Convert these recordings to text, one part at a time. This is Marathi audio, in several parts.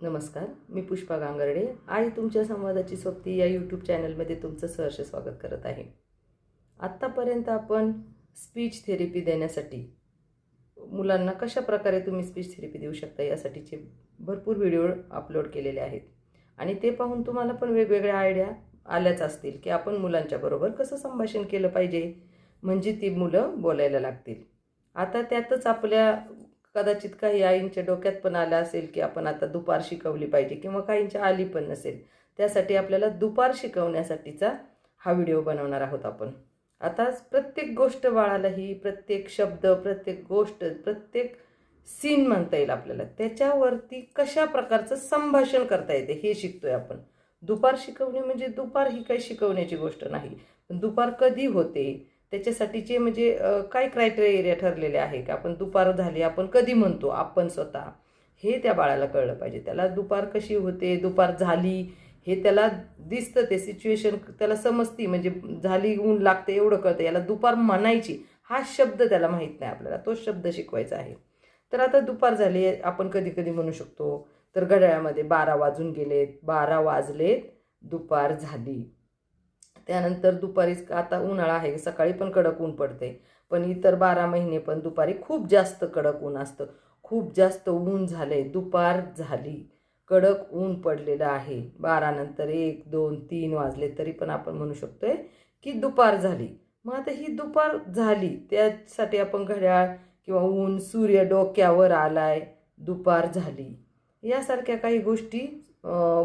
नमस्कार, मी पुष्पा गांगर्डे. आई तुमच्या संवादाची सोबती या यूट्यूब चॅनलमध्ये तुमचं सहर्ष स्वागत करत आहे. आत्तापर्यंत आपण स्पीच थेरपी देण्यासाठी मुलांना कशा प्रकारे तुम्ही स्पीच थेरपी देऊ शकता यासाठीचे भरपूर व्हिडिओ अपलोड केलेले आहेत आणि ते पाहून तुम्हाला पण वेगवेगळ्या आयडिया आल्याच असतील की आपण मुलांच्या बरोबर कसं संभाषण केलं पाहिजे म्हणजे ती मुलं बोलायला लागतील. आता त्यातच आपल्या कदाचित काही आईंच्या डोक्यात पण आलं असेल की आपण आता दुपार शिकवली पाहिजे किंवा काहींच्या आली पण नसेल. त्यासाठी आपल्याला दुपार शिकवण्यासाठीचा हा व्हिडिओ बनवणार आहोत आपण. आता प्रत्येक गोष्ट बाळाला ही प्रत्येक शब्द, प्रत्येक गोष्ट, प्रत्येक सीन म्हणता येईल आपल्याला. त्याच्यावरती कशा प्रकारचं संभाषण करता येते हे शिकतोय आपण. दुपार शिकवणे म्हणजे दुपार ही काही शिकवण्याची गोष्ट नाही, पण दुपार कधी होते त्याच्यासाठीचे म्हणजे काय क्रायटेरिया ठरलेले आहे की आपण दुपार झाली आपण कधी म्हणतो आपण स्वतः, हे त्या बाळाला कळलं पाहिजे. त्याला दुपार कशी होते, दुपार झाली हे त्याला दिसतं, ते सिच्युएशन त्याला समजती, म्हणजे झाली ऊन लागते एवढं कळतं. याला दुपार म्हणायची हा शब्द त्याला माहीत नाही, आपल्याला तो शब्द शिकवायचा आहे. तर आता दुपार झाली आपण कधी कधी म्हणू शकतो, तर घड्याळामध्ये 12 वाजून गेलेत, 12 वाजलेत, दुपार झाली. त्यानंतर दुपारी आता उन्हाळा आहे, सकाळी पण कडक ऊन पडते, पण इतर 12 महिने पण दुपारी खूप जास्त कडक ऊन असतं. खूप जास्त ऊन झाले, दुपार झाली, कडक ऊन पडलेलं आहे. 12 नंतर 1, 2, 3 वाजले तरी पण आपण म्हणू शकतोय की दुपार झाली. मग आता ही दुपार झाली त्यासाठी आपण घड्याळ किंवा ऊन, सूर्य डोक्यावर आलाय, दुपार झाली, यासारख्या काही गोष्टी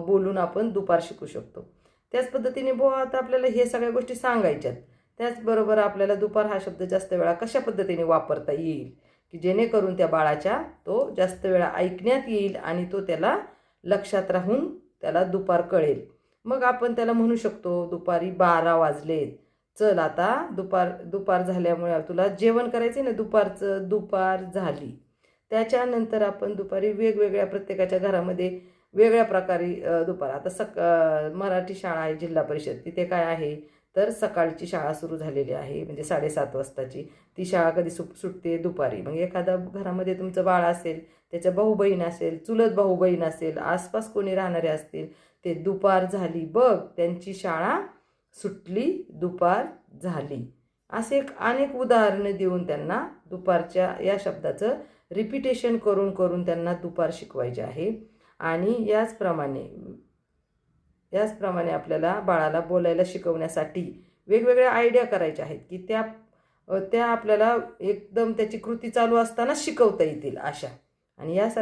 बोलून आपण दुपार शिकू शकतो. त्याच पद्धतीने आता आपल्याला हे सगळ्या गोष्टी सांगायच्यात. त्याचबरोबर आपल्याला दुपार हा शब्द जास्त वेळा कशा पद्धतीने वापरता येईल की जेणेकरून त्या बाळाच्या तो जास्त वेळा ऐकण्यात येईल आणि तो त्याला लक्षात राहून त्याला दुपार कळेल. मग आपण त्याला म्हणू शकतो, दुपारी 12 वाजलेत, चल आता दुपार झाल्यामुळे तुला जेवण करायचं ना दुपारचं, दुपार झाली. त्याच्यानंतर आपण दुपारी वेगवेगळ्या प्रत्येकाच्या घरामध्ये वेगळ्या प्रकारे दुपार, आता मराठी शाळा आहे जिल्हा परिषद, तिथे काय आहे तर सकाळची शाळा सुरू झालेली आहे, म्हणजे 7:30 वाजताची. ती शाळा कधी सुटते दुपारी. मग एखादा घरामध्ये तुमचं बाळ असेल, त्याच्या भाऊ बहीण असेल, चुलत भाऊ बहीण असेल, आसपास कोणी राहणारे असतील, ते दुपार झाली बघ, त्यांची शाळा सुटली, दुपार झाली, असे अनेक उदाहरणं देऊन त्यांना दुपारच्या या शब्दाचं रिपिटेशन करून करून त्यांना दुपार शिकवायचे आहे. आणि याचप्रमाणे आपल्याला बाळाला बोलायला शिकवण्यासाठी वेगवेगळ्या आयडिया करायच्या आहेत की त्या आपल्याला एकदम त्याची कृती चालू असताना शिकवता येतील अशा. आणि यासाठी